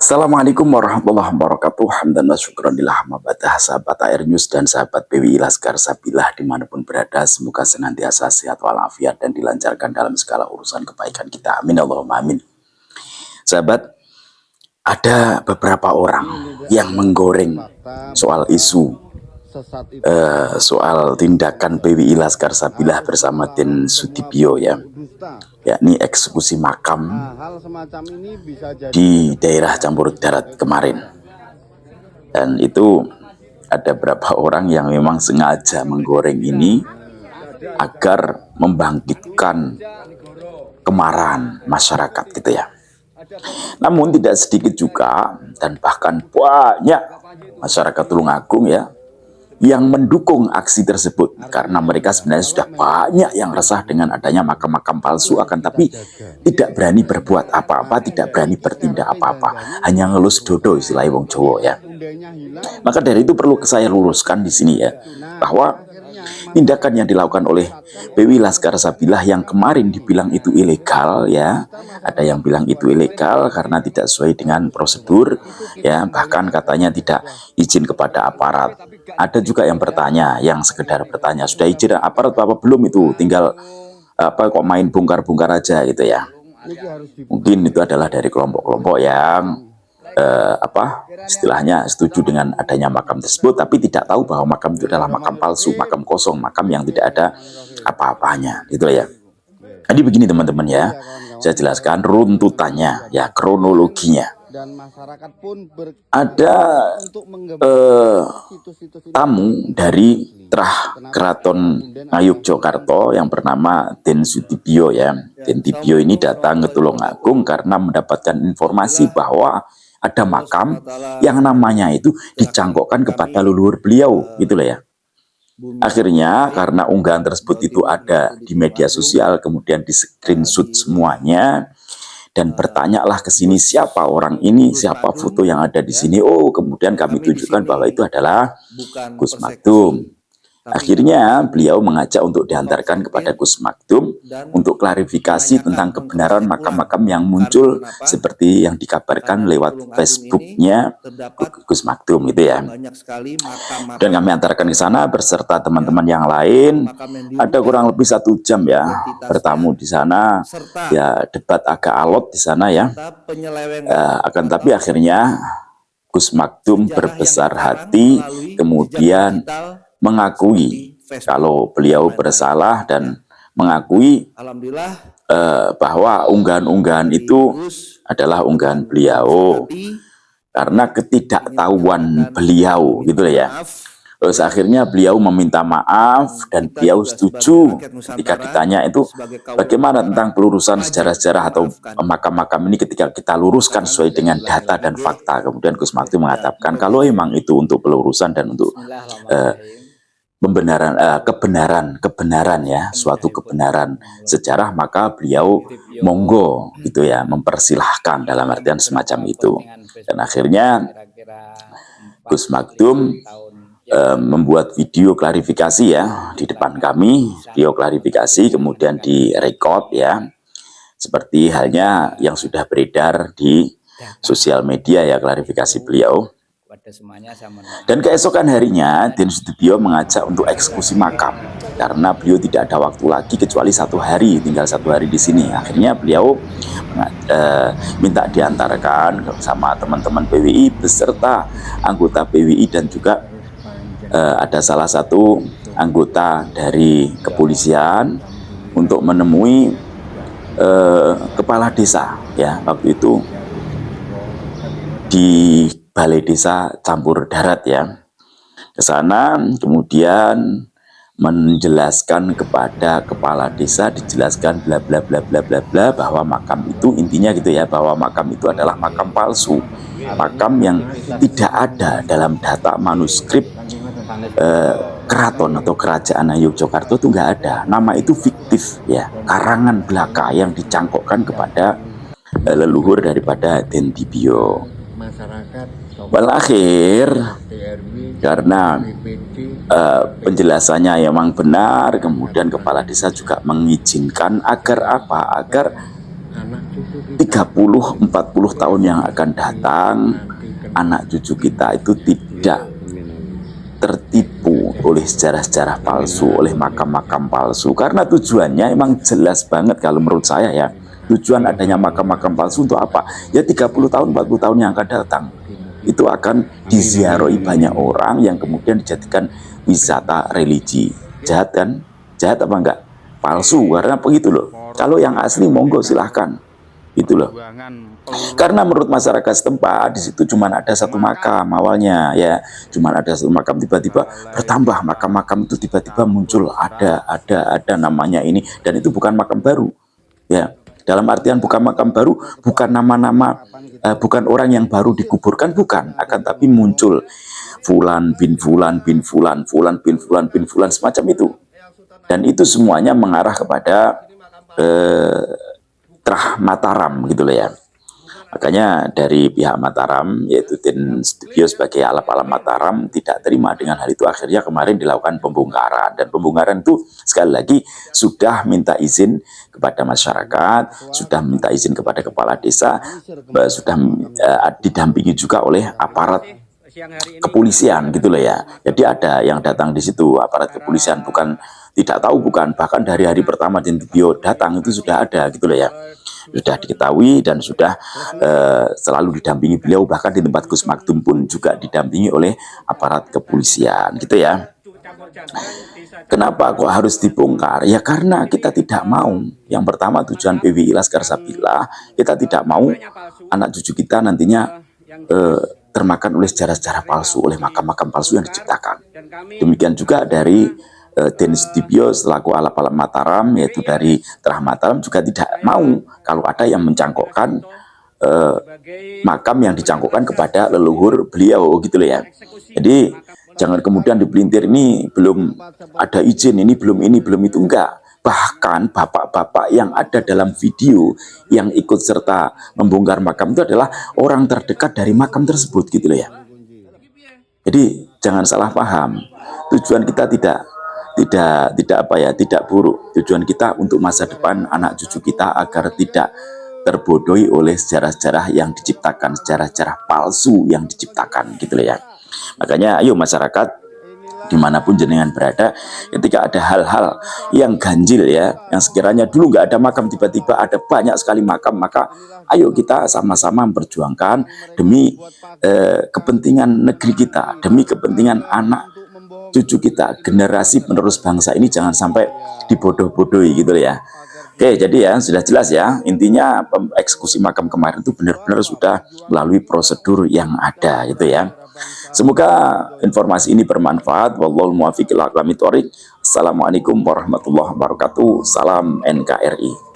Assalamualaikum warahmatullahi wabarakatuh. Hamdan wa syukran lillah mabadah, sahabat AR News dan sahabat PWI Laskar Sabilah dimanapun berada. Semoga senantiasa sehat walafiat dan dilancarkan dalam segala urusan kebaikan kita. Amin Allahumma amin. Sahabat, ada beberapa orang yang menggoreng soal isu soal tindakan PWI Laskar Sabilah bersama Din Sudibyo, yakni eksekusi makam di daerah Campur Darat kemarin. Dan itu ada beberapa orang yang memang sengaja menggoreng ini agar membangkitkan kemarahan masyarakat gitu ya. Namun tidak sedikit juga dan bahkan banyak masyarakat Tulungagung yang mendukung aksi tersebut, karena mereka sebenarnya sudah banyak yang resah dengan adanya makam-makam palsu, akan tapi tidak berani berbuat apa-apa, tidak berani bertindak apa-apa, hanya ngelus dodo istilah wong Jawa ya. Maka dari itu perlu saya luruskan di sini bahwa tindakan yang dilakukan oleh PWI Laskar Sabilah yang kemarin dibilang itu ilegal ada yang bilang itu ilegal karena tidak sesuai dengan prosedur bahkan katanya tidak izin kepada aparat. Ada juga yang bertanya, yang sekedar bertanya, sudah izin aparat apa belum, itu tinggal kok main bongkar-bongkar aja gitu ya. Mungkin itu adalah dari kelompok-kelompok yang istilahnya setuju dengan adanya makam tersebut, tapi tidak tahu bahwa makam itu adalah makam palsu, makam kosong, makam yang tidak ada apa-apanya gitu ya. Jadi begini teman-teman saya jelaskan runtutannya kronologinya. Ada tamu dari Trah Keraton Ngayogyakarta yang bernama Din Sudibyo Din Sudibyo ini datang ke Tulungagung karena mendapatkan informasi bahwa ada makam yang namanya itu dicangkokkan kepada leluhur beliau gitu loh. Akhirnya karena unggahan tersebut itu ada di media sosial, kemudian di screenshot semuanya dan bertanyalah ke sini siapa orang ini, siapa foto yang ada di sini. Oh, kemudian kami tunjukkan bahwa itu adalah Gus Maktum. Akhirnya beliau mengajak untuk diantarkan kepada Gus Maktum untuk klarifikasi tentang kebenaran makam-makam yang muncul seperti yang dikabarkan lewat Facebooknya Gus Maktum gitu ya. Dan kami antarkan ke sana beserta teman-teman yang lain. Ada kurang lebih 1 jam bertamu di sana debat agak alot di sana akan tapi akhirnya Gus Maktum berbesar hati kemudian mengakui kalau beliau bersalah dan mengakui bahwa unggahan-unggahan itu adalah unggahan beliau karena ketidaktahuan beliau gitu ya. Terus akhirnya beliau meminta maaf dan beliau setuju ketika ditanya itu bagaimana tentang pelurusan sejarah-sejarah atau makam-makam ini ketika kita luruskan sesuai dengan data dan fakta. Kemudian Gus Maktum mengatakan kalau emang itu untuk pelurusan dan untuk kebenaran suatu kebenaran sejarah, maka beliau monggo gitu mempersilahkan dalam artian semacam itu. Dan akhirnya Gus Maktum membuat video klarifikasi di depan kami, video klarifikasi kemudian direkod seperti halnya yang sudah beredar di sosial media klarifikasi beliau. Dan keesokan harinya Din Sudibyo mengajak untuk eksekusi makam karena beliau tidak ada waktu lagi kecuali 1 hari, tinggal 1 hari di sini. Akhirnya beliau minta diantarkan sama teman-teman PWI beserta anggota PWI dan juga ada salah satu anggota dari kepolisian untuk menemui kepala desa waktu itu di Balai Desa Campur Darat ke sana, kemudian menjelaskan kepada kepala desa, dijelaskan bla bla bla bla bla bla bahwa makam itu intinya gitu bahwa makam itu adalah makam palsu, makam yang tidak ada dalam data manuskrip keraton atau kerajaan Yogyakarta itu nggak ada. Nama itu fiktif karangan belaka yang dicangkokkan kepada leluhur daripada Din Sudibyo. Walhasil karena penjelasannya memang benar, kemudian kepala desa juga mengizinkan agar 30-40 tahun yang akan datang, anak cucu kita itu tidak tertipu oleh sejarah-sejarah palsu, oleh makam-makam palsu. Karena tujuannya emang jelas banget kalau menurut saya ya. Tujuan adanya makam-makam palsu untuk apa? Ya 30 tahun, 40 tahun yang akan datang. Itu akan diziarahi banyak orang yang kemudian dijadikan wisata religi. Jahat kan? Jahat apa enggak? Palsu, karena begitu loh. Kalau yang asli monggo silahkan. Itu loh. Karena menurut masyarakat setempat di situ cuma ada satu makam awalnya ya, cuma ada satu makam, tiba-tiba bertambah makam-makam itu, tiba-tiba muncul ada namanya ini, dan itu bukan makam baru ya. Dalam artian bukan makam baru, bukan nama-nama, bukan orang yang baru dikuburkan, bukan, akan tapi muncul Fulan bin Fulan bin Fulan, Fulan bin Fulan bin Fulan, semacam itu. Dan itu semuanya mengarah kepada Trah Mataram gitu loh ya. Makanya dari pihak Mataram, yaitu Tin Studio sebagai alap-alap Mataram, tidak terima dengan hal itu. Akhirnya kemarin dilakukan pembongkaran. Dan pembongkaran itu sekali lagi sudah minta izin kepada masyarakat, sudah minta izin kepada kepala desa, sudah didampingi juga oleh aparat kepolisian gitu loh ya. Jadi ada yang datang di situ, aparat kepolisian, bukan tidak tahu, bukan, bahkan dari hari pertama Dintibio datang itu sudah ada gitu loh ya, sudah diketahui dan sudah selalu didampingi beliau, bahkan di tempat Gus Maktum pun juga didampingi oleh aparat kepolisian gitu ya. Kenapa kok harus dibongkar? Ya karena kita tidak mau. Yang pertama, tujuan PWI Laskar Sabila, kita tidak mau anak cucu kita nantinya termakan oleh sejarah-sejarah palsu, oleh makam-makam palsu yang diciptakan. Demikian juga dari Denis Dibio selaku alap-alap Mataram, yaitu dari Trah Mataram, juga tidak mau kalau ada yang mencangkokkan makam yang dicangkokkan kepada leluhur beliau gitu loh ya. Jadi jangan kemudian dipelintir, ini belum ada izin, ini belum itu, enggak. Bahkan bapak-bapak yang ada dalam video yang ikut serta membongkar makam itu adalah orang terdekat dari makam tersebut gitu loh ya. Jadi jangan salah paham. Tujuan kita tidak buruk. Tujuan kita untuk masa depan anak cucu kita agar tidak terbodohi oleh sejarah-sejarah yang diciptakan, sejarah-sejarah palsu yang diciptakan gitu loh ya. Makanya ayo masyarakat dimanapun jenengan berada, ketika ada hal-hal yang ganjil ya, yang sekiranya dulu nggak ada makam, tiba-tiba ada banyak sekali makam, maka ayo kita sama-sama memperjuangkan demi kepentingan negeri kita, demi kepentingan anak cucu kita, generasi penerus bangsa ini jangan sampai dibodoh-bodohi gitu ya. Oke, jadi ya sudah jelas ya, intinya eksekusi makam kemarin itu benar-benar sudah melalui prosedur yang ada gitu ya. Semoga informasi ini bermanfaat. Wallahul muwaffiq ila aqwamit thoriq. Assalamualaikum warahmatullahi wabarakatuh. Salam NKRI.